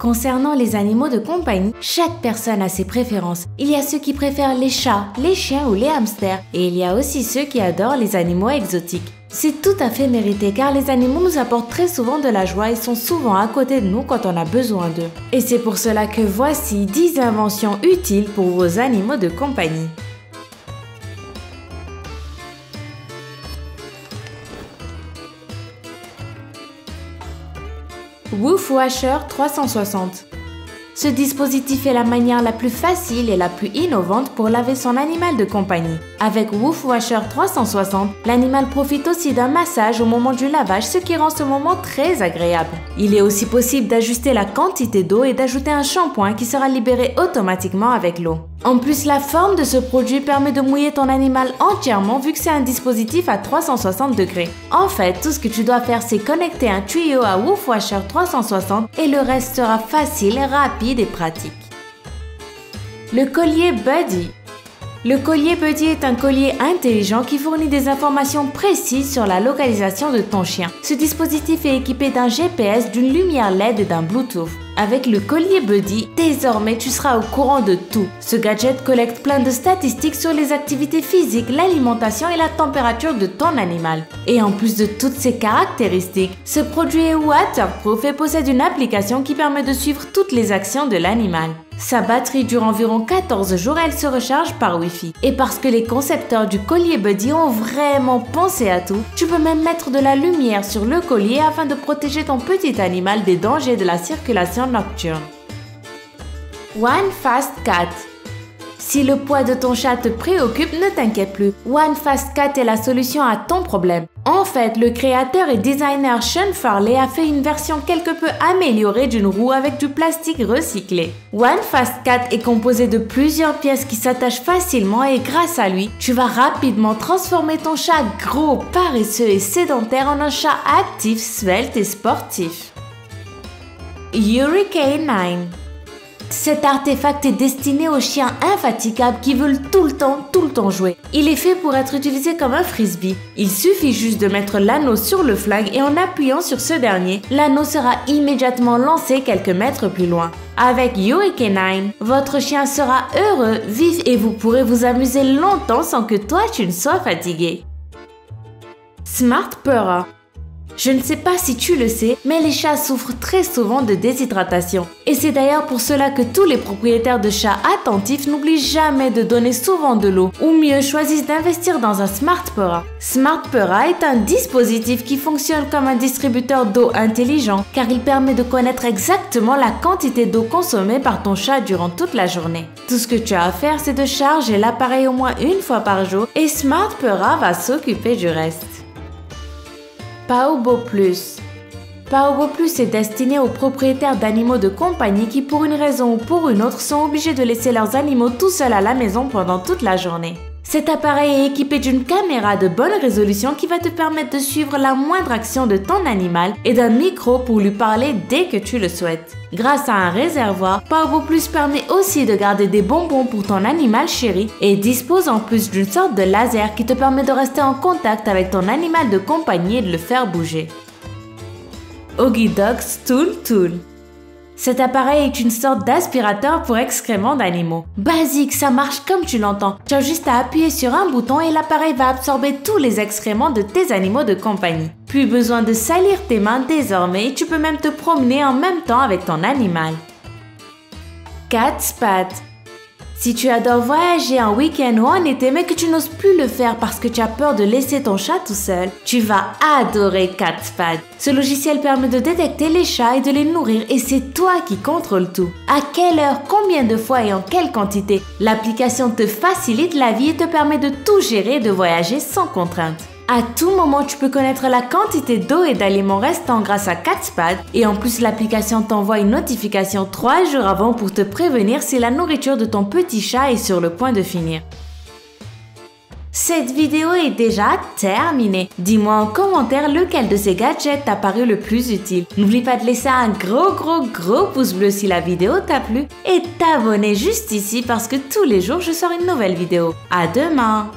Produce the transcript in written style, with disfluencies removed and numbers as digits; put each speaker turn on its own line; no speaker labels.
Concernant les animaux de compagnie, chaque personne a ses préférences. Il y a ceux qui préfèrent les chats, les chiens ou les hamsters, et il y a aussi ceux qui adorent les animaux exotiques. C'est tout à fait mérité car les animaux nous apportent très souvent de la joie et sont souvent à côté de nous quand on a besoin d'eux. Et c'est pour cela que voici 10 inventions utiles pour vos animaux de compagnie. WoofWasher 360. Ce dispositif est la manière la plus facile et la plus innovante pour laver son animal de compagnie. Avec WoofWasher 360, l'animal profite aussi d'un massage au moment du lavage, ce qui rend ce moment très agréable. Il est aussi possible d'ajuster la quantité d'eau et d'ajouter un shampoing qui sera libéré automatiquement avec l'eau. En plus, la forme de ce produit permet de mouiller ton animal entièrement vu que c'est un dispositif à 360 degrés. En fait, tout ce que tu dois faire, c'est connecter un tuyau à WoofWasher 360 et le reste sera facile, rapide et pratique. Le collier Buddy. Le collier Buddy est un collier intelligent qui fournit des informations précises sur la localisation de ton chien. Ce dispositif est équipé d'un GPS, d'une lumière LED et d'un Bluetooth. Avec le collier Buddy, désormais tu seras au courant de tout. Ce gadget collecte plein de statistiques sur les activités physiques, l'alimentation et la température de ton animal. Et en plus de toutes ces caractéristiques, ce produit est waterproof et possède une application qui permet de suivre toutes les actions de l'animal. Sa batterie dure environ 14 jours et elle se recharge par Wi-Fi. Et parce que les concepteurs du collier Buddy ont vraiment pensé à tout, tu peux même mettre de la lumière sur le collier afin de protéger ton petit animal des dangers de la circulation nocturne. One Fast Cat. Si le poids de ton chat te préoccupe, ne t'inquiète plus. One Fast Cat est la solution à ton problème. En fait, le créateur et designer Sean Farley a fait une version quelque peu améliorée d'une roue avec du plastique recyclé. One Fast Cat est composé de plusieurs pièces qui s'attachent facilement et grâce à lui, tu vas rapidement transformer ton chat gros, paresseux et sédentaire en un chat actif, svelte et sportif. Hurricane 9. Cet artefact est destiné aux chiens infatigables qui veulent tout le temps jouer. Il est fait pour être utilisé comme un frisbee. Il suffit juste de mettre l'anneau sur le flingue et en appuyant sur ce dernier, l'anneau sera immédiatement lancé quelques mètres plus loin. Avec Hurricane 9, votre chien sera heureux, vif et vous pourrez vous amuser longtemps sans que toi tu ne sois fatigué. Smart Purr. Je ne sais pas si tu le sais, mais les chats souffrent très souvent de déshydratation. Et c'est d'ailleurs pour cela que tous les propriétaires de chats attentifs n'oublient jamais de donner souvent de l'eau, ou mieux choisissent d'investir dans un Smart Purr. Smart Purr est un dispositif qui fonctionne comme un distributeur d'eau intelligent, car il permet de connaître exactement la quantité d'eau consommée par ton chat durant toute la journée. Tout ce que tu as à faire, c'est de charger l'appareil au moins une fois par jour, et Smart Purr va s'occuper du reste. Paobo Plus. Paobo Plus est destiné aux propriétaires d'animaux de compagnie qui, pour une raison ou pour une autre, sont obligés de laisser leurs animaux tout seuls à la maison pendant toute la journée. Cet appareil est équipé d'une caméra de bonne résolution qui va te permettre de suivre la moindre action de ton animal et d'un micro pour lui parler dès que tu le souhaites. Grâce à un réservoir, Paobo Plus permet aussi de garder des bonbons pour ton animal chéri et dispose en plus d'une sorte de laser qui te permet de rester en contact avec ton animal de compagnie et de le faire bouger. Huggy Dog Stool Tool. Cet appareil est une sorte d'aspirateur pour excréments d'animaux. Basique, ça marche comme tu l'entends. Tu as juste à appuyer sur un bouton et l'appareil va absorber tous les excréments de tes animaux de compagnie. Plus besoin de salir tes mains désormais, tu peux même te promener en même temps avec ton animal. Cat's Pads. Si tu adores voyager en week-end ou en été mais que tu n'oses plus le faire parce que tu as peur de laisser ton chat tout seul, tu vas adorer Cat's Pads. Ce logiciel permet de détecter les chats et de les nourrir et c'est toi qui contrôles tout. À quelle heure, combien de fois et en quelle quantité. L'application te facilite la vie et te permet de tout gérer et de voyager sans contrainte. À tout moment, tu peux connaître la quantité d'eau et d'aliments restants grâce à Cat's Pads et en plus l'application t'envoie une notification 3 jours avant pour te prévenir si la nourriture de ton petit chat est sur le point de finir. Cette vidéo est déjà terminée. Dis-moi en commentaire lequel de ces gadgets t'a paru le plus utile. N'oublie pas de laisser un gros pouce bleu si la vidéo t'a plu et t'abonner juste ici parce que tous les jours je sors une nouvelle vidéo. À demain!